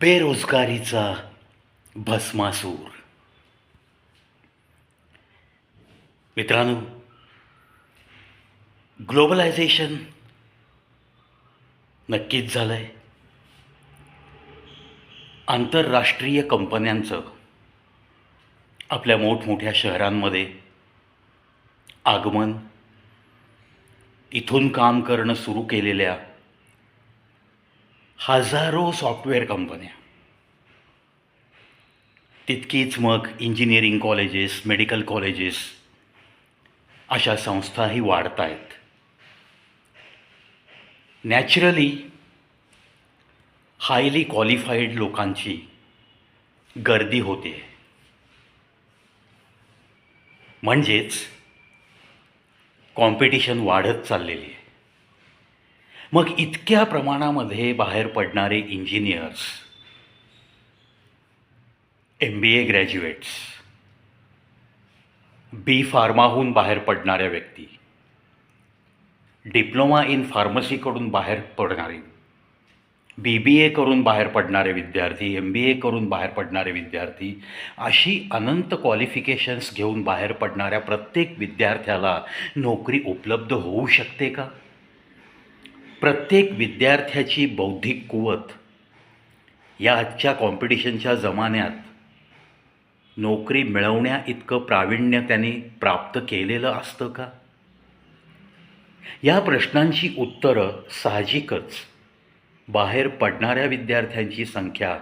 बेरोजगारीचा भस्मासूर. मित्रांनो, ग्लोबलायझेशन नक्कीच झालं आहे. आंतरराष्ट्रीय कंपन्यांचं आपल्या मोठमोठ्या शहरांमध्ये आगमन, इथून काम करणं सुरू केलेल्या हजारो सॉफ्टवेअर कंपन्या, तितकीच मग इंजिनिअरिंग कॉलेजेस, मेडिकल कॉलेजेस अशा संस्थाही वाढत आहेत. नॅचरली हायली क्वालिफाईड लोकांची गर्दी होते. म्हणजेच कॉम्पिटिशन वाढत चाललेली आहे. मग इतक्या प्रमाणामध्ये बाहेर पडणारे इंजिनियर्स, MBA ग्रॅज्युएट्स, बी फार्माहून बाहेर पडणाऱ्या व्यक्ती, डिप्लोमा इन फार्मसीकडून बाहेर पडणारे, BBA करून बाहेर पडणारे विद्यार्थी, MBA करून बाहेर पडणारे विद्यार्थी, अशी अनंत क्वालिफिकेशन्स घेऊन बाहेर पडणाऱ्या प्रत्येक विद्यार्थ्याला नोकरी उपलब्ध होऊ शकते का? प्रत्येक विद्यार्थ्याची बौद्धिक कुवत या आजच्या कॉम्पिटिशनच्या जमान्यात नोकरी मिळवण्या इतकं प्रावीण्य त्यांनी प्राप्त केलेलं असतं का? या प्रश्नांची उत्तरं साहजिकच बाहेर पडणाऱ्या विद्यार्थ्यांची संख्या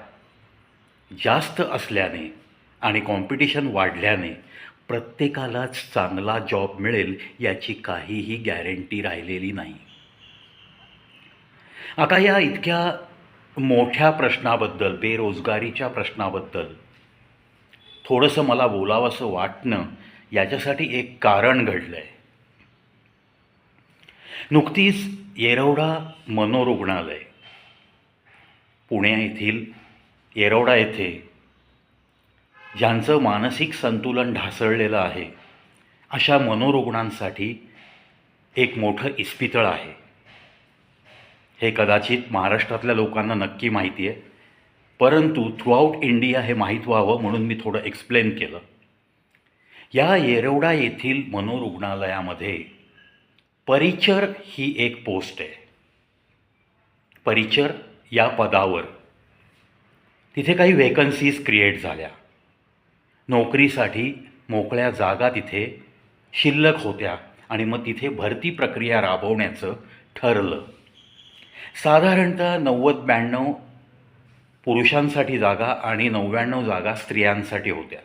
जास्त असल्याने आणि कॉम्पिटिशन वाढल्याने प्रत्येकालाच चांगला जॉब मिळेल याची काहीही गॅरंटी राहिलेली नाही. आता या इतक्या मोठ्या प्रश्नाबद्दल, बेरोजगारीच्या प्रश्नाबद्दल थोडंसं मला बोलावंसं वाटणं, याच्यासाठी एक कारण घडलं आहे. नुकतीच येरवडा मनोरुग्णालय, पुणे येथील येरवडा येथे ज्यांचं मानसिक संतुलन ढासळलेलं आहे अशा मनोरुग्णांसाठी एक मोठं इस्पितळ आहे. हे कदाचित महाराष्ट्रातल्या लोकांना नक्की माहिती आहे, परंतु थ्रूआउट इंडिया हे माहीत व्हावं म्हणून मी थोडं एक्सप्लेन केलं. या येरवडा येथील मनोरुग्णालयामध्ये परिचर ही एक पोस्ट आहे. परिचर या पदावर तिथे काही व्हेकन्सीज क्रिएट झाल्या. नोकरीसाठी मोकळ्या जागा तिथे शिल्लक होत्या आणि मग तिथे भरती प्रक्रिया राबवण्याचं ठरलं. साधारणतः 90-92 पुरुषांसाठी जागा आणि 99 जागा स्त्रियांसाठी होत्या.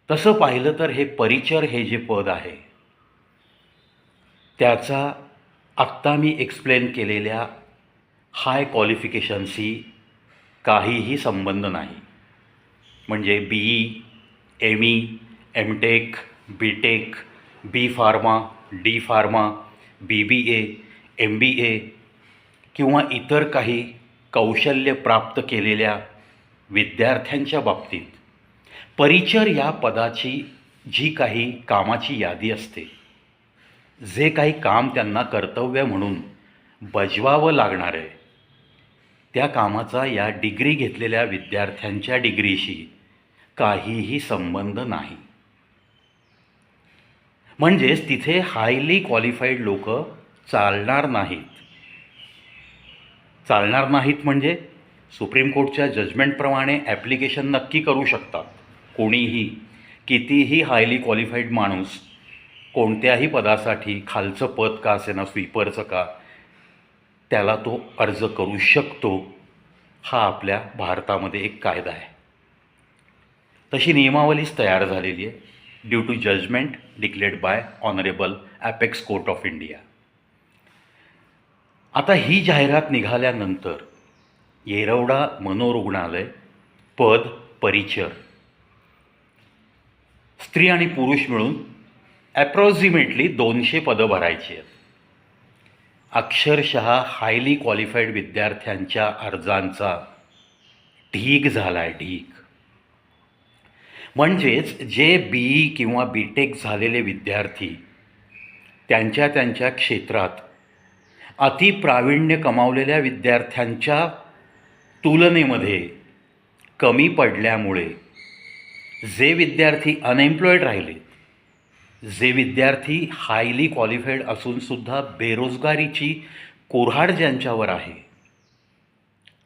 तसं पाहिलं तर हे परिचर हे जे पद आहे त्याचा आत्ता मी एक्सप्लेन केलेल्या हाय क्वालिफिकेशनशी काहीही संबंध नाही. म्हणजे BE, ME, MTech, BTech, B pharma, D pharma, BBA, MBA किंवा इतर काही कौशल्य प्राप्त केलेल्या विद्यार्थ्यांच्या बाबतीत परिचर या पदाची जी काही कामाची यादी असते, जे काही काम त्यांना कर्तव्य म्हणून बजवावं लागणार आहे, त्या कामाचा या डिग्री घेतलेल्या विद्यार्थ्यांच्या डिग्रीशी काहीही संबंध नाही. म्हणजेच तिथे हायली क्वालिफाईड लोक चालणार नाहीत. चालणार नाहीत म्हणजे सुप्रीम कोर्टच्या जजमेंटप्रमाणे ॲप्लिकेशन नक्की करू शकतात. कोणीही, कितीही हायली क्वालिफाईड माणूस कोणत्याही पदासाठी, खालचं पद का असेना, स्वीपरचं का, त्याला तो अर्ज करू शकतो. हा आपल्या भारतामध्ये एक कायदा आहे. तशी नियमावलीच तयार झालेली आहे, due to judgement declared by honourable apex court of India. आता ही जाहिरात निघाल्यानंतर येरवडा मनोरुग्णालय पद परिचर, स्त्री आणि पुरुष मिळून ॲप्रॉक्सिमेटली 200 पदं भरायची आहेत. अक्षरशः हायली क्वालिफाईड विद्यार्थ्यांच्या अर्जांचा ढीग झाला आहे, ढीग. म्हणजेच जे BE किंवा BTech झालेले विद्यार्थी त्यांच्या क्षेत्रात अतिप्रावीण्य कमावलेल्या विद्यार्थ्यांच्या तुलनेमध्ये कमी पडल्यामुळे जे विद्यार्थी अनएम्प्लॉईड राहिले, जे विद्यार्थी हायली क्वालिफाईड असूनसुद्धा बेरोजगारीची कुऱ्हाड ज्यांच्यावर आहे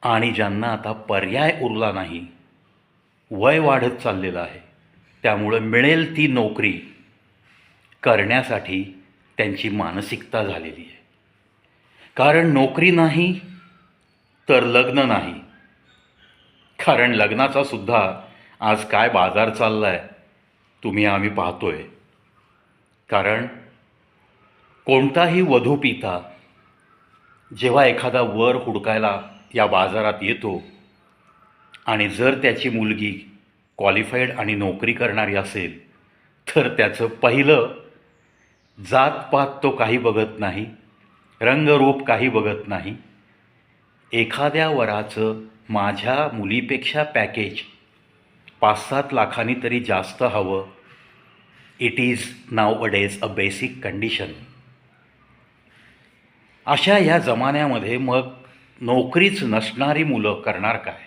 आणि ज्यांना आता पर्याय उरला नाही, वय वाढत चाललेलं आहे, त्यामुळं मिळेल ती नोकरी करण्यासाठी त्यांची मानसिकता झालेली आहे. कारण नोकरी नाही तर लग्न नाही. कारण लग्नाचा सुद्धा आज काय बाजार चालला आहे तुम्ही आम्ही पाहतोय. कारण कोणताही वधूपिता जेव्हा एखादा वर हुडकायला या बाजारात येतो आणि जर त्याची मुलगी क्वालिफाईड आणि नोकरी करणारी असेल तर त्याचं पहिलं जातपात तो काही बघत नाही, रंगरूप काही बघत नाही. एखाद्या वराचं माझ्या मुलीपेक्षा पॅकेज 5-7 लाखांनी तरी जास्त हवं. It is nowadays a basic condition. अशा या जमान्यामध्ये मग नोकरीच नसणारी मुलं करणार काय?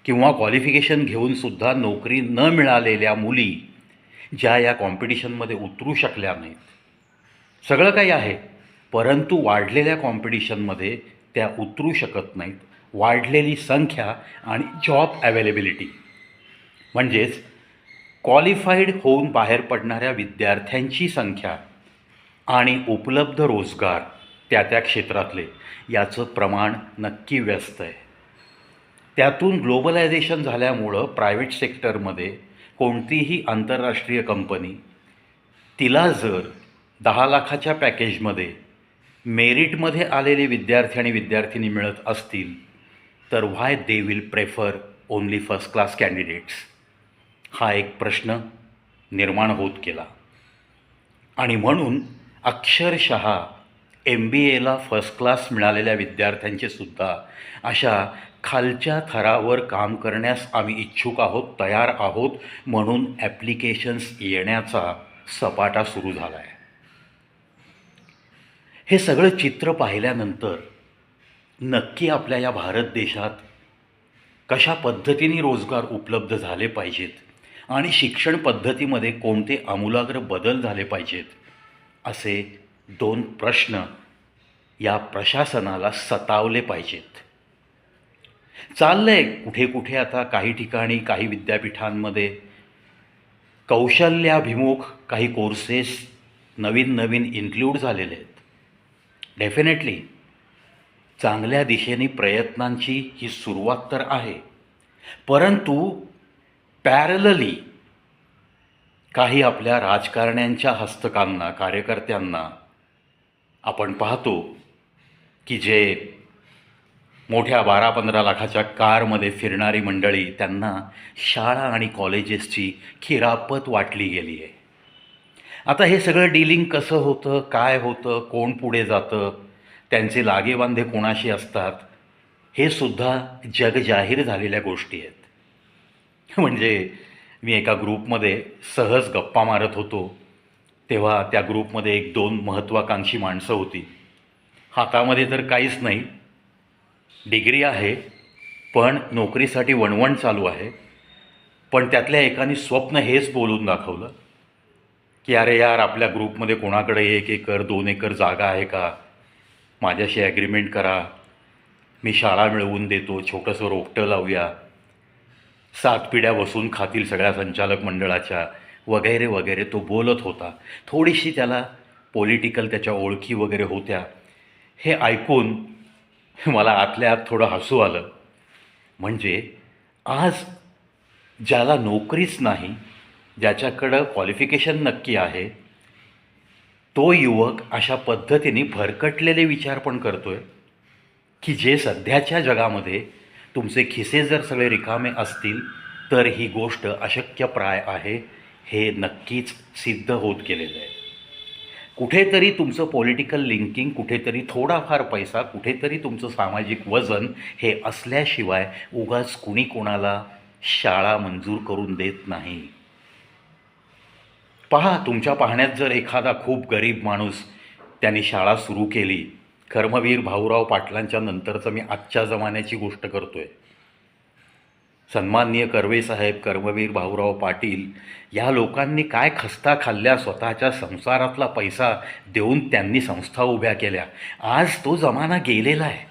किंवा क्वालिफिकेशन घेऊनसुद्धा नोकरी न मिळालेल्या मुली ज्या या कॉम्पिटिशनमध्ये उतरू शकल्या नाहीत. सगळं काही आहे, परंतु वाढलेल्या कॉम्पिटिशनमध्ये त्या उतरू शकत नाहीत. वाढलेली संख्या आणि जॉब अवेलेबिलिटी म्हणजेच क्वालिफाईड होऊन बाहेर पडणाऱ्या विद्यार्थ्यांची संख्या आणि उपलब्ध रोजगार त्या त्या क्षेत्रातले याचं प्रमाण नक्की व्यस्त आहे. त्यातून ग्लोबलायझेशन झाल्यामुळं प्रायव्हेट सेक्टरमध्ये कोणतीही आंतरराष्ट्रीय कंपनी तिला जर 10 लाखाच्या पॅकेजमध्ये मेरिटमध्ये आलेले विद्यार्थी आणि विद्यार्थिनी मिळत असतील तर why they will prefer only first class candidates, हा एक प्रश्न निर्माण होत गेला. आणि म्हणून अक्षरशः MBAला फर्स्ट क्लास मिळालेल्या विद्यार्थ्यांचे सुद्धा अशा खालच्या थरावर काम करण्यास आम्ही इच्छुक आहोत, तयार आहोत म्हणून ॲप्लिकेशन्स येण्याचा सपाटा सुरू झाला आहे. हे सगळं चित्र पाहिल्यानंतर नक्की आपल्या या भारत देशात कशा पद्धतीने रोजगार उपलब्ध झाले पाहिजेत आणि शिक्षण पद्धतीमध्ये कोणते आमूलाग्र बदल झाले पाहिजेत असे 2 प्रश्न या प्रशासनाला सतावले पाहिजेत. चाललं आहे कुठे कुठे आता काही ठिकाणी काही विद्यापीठांमध्ये कौशल्याभिमुख काही कोर्सेस नवीन इन्क्लूड झालेले आहेत. डेफिनेटली चांगल्या दिशेने प्रयत्नांची ही सुरुवात तर आहे, परंतु पॅरलली काही आपल्या राजकारण्यांच्या हस्तकांना, कार्यकर्त्यांना आपण पाहतो की जे मोठ्या 12-15 लाखाच्या कारमध्ये फिरणारी मंडळी, त्यांना शाळा आणि कॉलेजेसची खिरापत वाटली गेली आहे. आता हे सगळं डीलिंग कसं होतं, काय होतं, कोण पुढे जातं, त्यांचे लागेबांधे कोणाशी असतात, हे सुद्धा जगजाहीर झालेल्या गोष्टी आहेत. म्हणजे मी एका ग्रुपमध्ये सहज गप्पा मारत होतो तेव्हा त्या ग्रुपमध्ये 1-2 महत्त्वाकांक्षी माणसं होती. हातामध्ये तर काहीच नाही, डिग्री आहे पण नोकरीसाठी वणवण चालू आहे. पण त्यातल्या एकाने स्वप्न हेच बोलून दाखवलं की अरे यार, आपल्या ग्रुपमध्ये कोणाकडे 1 एकर 2 एकर जागा आहे का, माझ्याशी ॲग्रीमेंट करा, मी शाळा मिळवून देतो, छोटंसं रोपटं लावूया, 7 पिढ्या बसून खातील सगळ्या संचालक मंडळाच्या, वगैरे वगैरे तो बोलत होता. थोडीशी त्याला पॉलिटिकल त्याच्या ओळखी वगैरे होत्या. हे ऐकून मला आतल्या आत थोडं हसू आलं. म्हणजे आज ज्याला नोकरीच नाही, ज्याच्याकडं क्वालिफिकेशन नक्की आहे, तो युवक अशा पद्धतीने भरकटलेले विचार पण करतोय की जे सध्याच्या जगामध्ये तुमचे खिसे जर सगळे रिकामे असतील तर ही गोष्ट अशक्यप्राय आहे. हे नक्कीच सिद्ध होत गेलेलं आहे. कुठेतरी तुमचं पॉलिटिकल लिंकिंग, कुठेतरी थोडाफार पैसा, कुठेतरी तुमचं सामाजिक वजन हे असल्याशिवाय उगाच कुणी कोणाला शाळा मंजूर करून देत नाही. पहा, तुमच्या पाहण्यात जर एखादा खूप गरीब माणूस त्यांनी शाळा सुरू केली कर्मवीर भाऊराव पाटलांच्या नंतरचं मी आजच्या जमान्याची गोष्ट करतो आहे. सन्माननीय कर्वेसाहेब, कर्मवीर भाऊराव पाटील या लोकांनी काय खस्ता खाल्ल्या, स्वतःच्या संसारातला पैसा देऊन त्यांनी संस्था उभ्या केल्या. आज तो जमाना गेलेला आहे.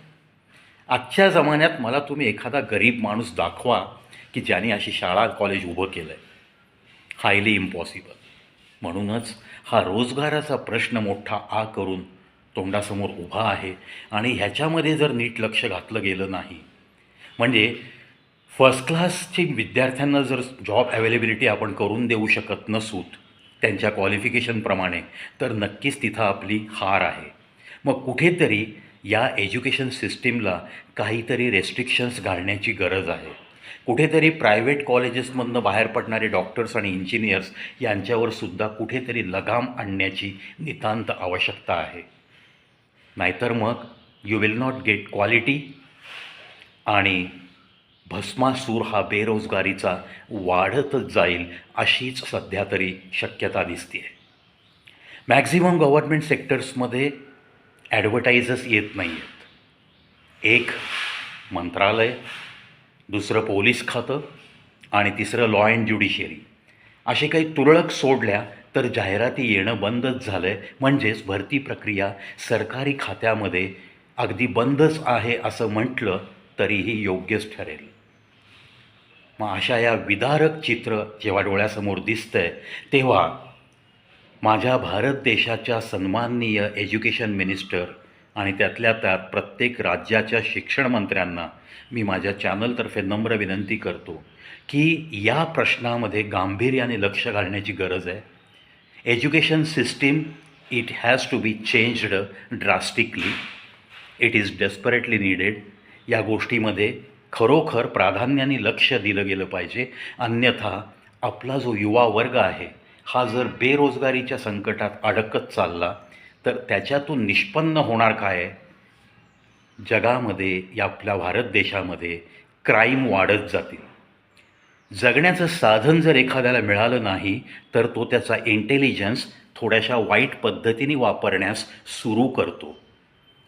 आजच्या जमान्यात मला तुम्ही एखादा गरीब माणूस दाखवा की ज्याने अशी शाळा कॉलेज उभं केलं आहे. Highly impossible. म्हणूनच हा रोजगाराचा प्रश्न मोठा आ करून तोंडासमोर उभा आहे आणि ह्याच्यामध्ये जर नीट लक्ष घातलं गेलं नाही, म्हणजे फर्स्ट क्लासची विद्यार्थ्यांना जर जॉब अवेलेबिलिटी आपण करून देऊ शकत नसूत त्यांच्या क्वालिफिकेशनप्रमाणे, तर नक्कीच तिथं आपली हार आहे. मग कुठेतरी या एज्युकेशन सिस्टीमला काहीतरी रेस्ट्रिक्शन्स घालण्याची गरज आहे. कुठेतरी प्रायव्हेट कॉलेजेसमधनं बाहेर पडणारे डॉक्टर्स आणि इंजिनियर्स यांच्यावर सुद्धा कुठेतरी लगाम आणण्याची नितांत आवश्यकता आहे. नाहीतर मग you will not gate quality आणि भस्मासूर हा बेरोजगारीचा वाढतच जाईल अशीच सध्या तरी शक्यता दिसते आहे. मॅक्झिमम गव्हर्नमेंट सेक्टर्समध्ये ॲडव्हर्टायझच येत नाही आहेत. एक मंत्रालय, दुसरं पोलीस खातं आणि तिसरं लॉ अँड ज्युडिशियरी असे काही तुरळक सोडल्या तर जाहिराती येणं बंदच झालं आहे. म्हणजेच भरती प्रक्रिया सरकारी खात्यामध्ये अगदी बंदच आहे असं म्हटलं तरीही योग्यच ठरेल. मग अशा या विदारक चित्र जेव्हा डोळ्यासमोर दिसतं आहे तेव्हा माझ्या भारत देशाच्या सन्माननीय एज्युकेशन मिनिस्टर आणि त्यातल्या त्यात प्रत्येक राज्याच्या शिक्षण मंत्र्यांना मी माझ्या चॅनलतर्फे नम्र विनंती करतो की या प्रश्नामध्ये गांभीर्याने लक्ष घालण्याची गरज आहे. Education system it has to be changed drastically. It is desperately needed. या गोष्टीमध्ये खरोखर प्राधान्याने लक्ष दिलं गेलं पाहिजे. अन्यथा आपला जो युवा वर्ग आहे हा जर बेरोजगारीच्या संकटात अडकत चालला तर त्याच्यातून निष्पन्न होणार काय आहे? जगामध्ये या आपल्या भारत देशामध्ये क्राईम वाढत जातील. जगण्याचं साधन जर एखाद्याला मिळालं नाही तर तो त्याचा इंटेलिजन्स थोड्याशा वाईट पद्धतीने वापरण्यास सुरू करतो.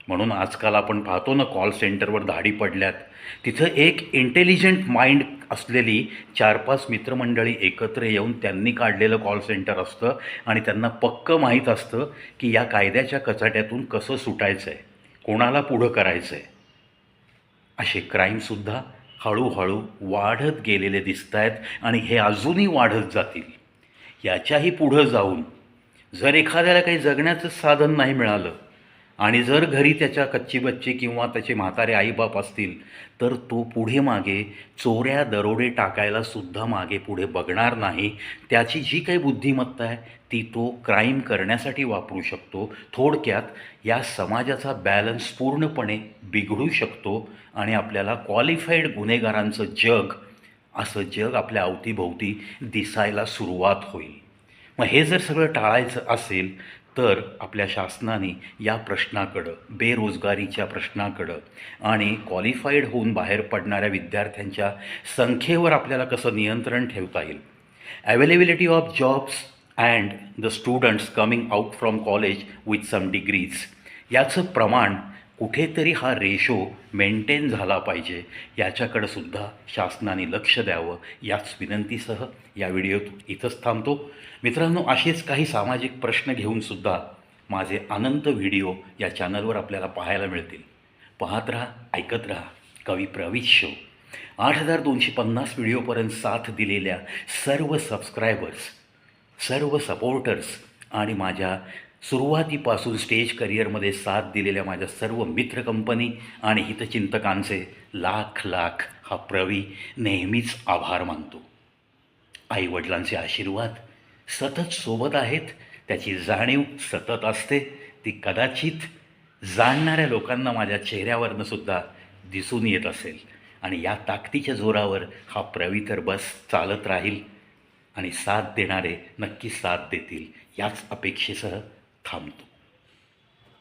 म्हणून आजकाल आपण पाहतो ना, कॉल सेंटरवर धाडी पडल्यात. तिथं एक इंटेलिजंट माइंड असलेली 4-5 मित्रमंडळी एकत्र येऊन त्यांनी काढलेलं कॉल सेंटर असतं आणि त्यांना पक्कं माहीत असतं की या कायद्याच्या कचाट्यातून कसं सुटायचं आहे, कोणाला पुढं करायचं आहे. असे क्राईमसुद्धा हळूहळू वाढत गेलेले दिसत आहेत आणि हे अजूनही वाढत जातील. याच्याही पुढं जाऊन जर एखाद्याला काही जगण्याचं साधन नाही मिळालं आणि जर घरी त्याच्या कच्ची बच्ची किंवा त्याचे म्हातारे आईबाप असतील तर तो पुढे मागे चोऱ्या दरोडे टाकायला सुद्धा मागे पुढे बघणार नाही. त्याची जी काही बुद्धिमत्ता आहे ती तो क्राईम करण्यासाठी वापरू शकतो. थोडक्यात या समाजाचा बॅलन्स पूर्णपणे बिघडू शकतो आणि आपल्याला क्वालिफाईड गुन्हेगारांचं जग, असं जग आपल्या अवतीभोवती दिसायला सुरुवात होईल. मग हे जर सगळं टाळायचं असेल तर आपल्या शासनाने या प्रश्नाकडं, बेरोजगारीच्या प्रश्नाकडं आणि क्वालिफाईड होऊन बाहेर पडणाऱ्या विद्यार्थ्यांच्या संख्येवर आपल्याला कसं नियंत्रण ठेवता येईल, availability of jobs and the students coming out from college with some degrees, याचं प्रमाण कुठेतरी हा रेशो मेंटेन झाला पाहिजे. याच्याकडं सुद्धा शासनाने लक्ष द्यावं. याच विनंतीसह या व्हिडिओत इथंच थांबतो. मित्रांनो, असेच काही सामाजिक प्रश्न घेऊनसुद्धा माझे अनंत व्हिडिओ या चॅनलवर आपल्याला पाहायला मिळतील. पाहत राहा, ऐकत राहा. कवी प्रवीत शो. 8250 व्हिडिओपर्यंत साथ दिलेल्या सर्व सबस्क्रायबर्स, सर्व सपोर्टर्स आणि माझ्या सुरुवातीपासून स्टेज करिअरमध्ये साथ दिलेल्या माझ्या सर्व मित्र कंपनी आणि हितचिंतकांचे लाख लाख हा प्रवी नेहमीच आभार मानतो. आईवडिलांचे आशीर्वाद सतत सोबत आहेत, त्याची जाणीव सतत असते. ती कदाचित जाणणाऱ्या लोकांना माझ्या चेहऱ्यावरनं सुद्धा दिसून येत असेल आणि या ताकदीच्या जोरावर हा प्रवी तर बस चालत राहील आणि साथ देणारे नक्की साथ देतील याच अपेक्षेसह थांबतो.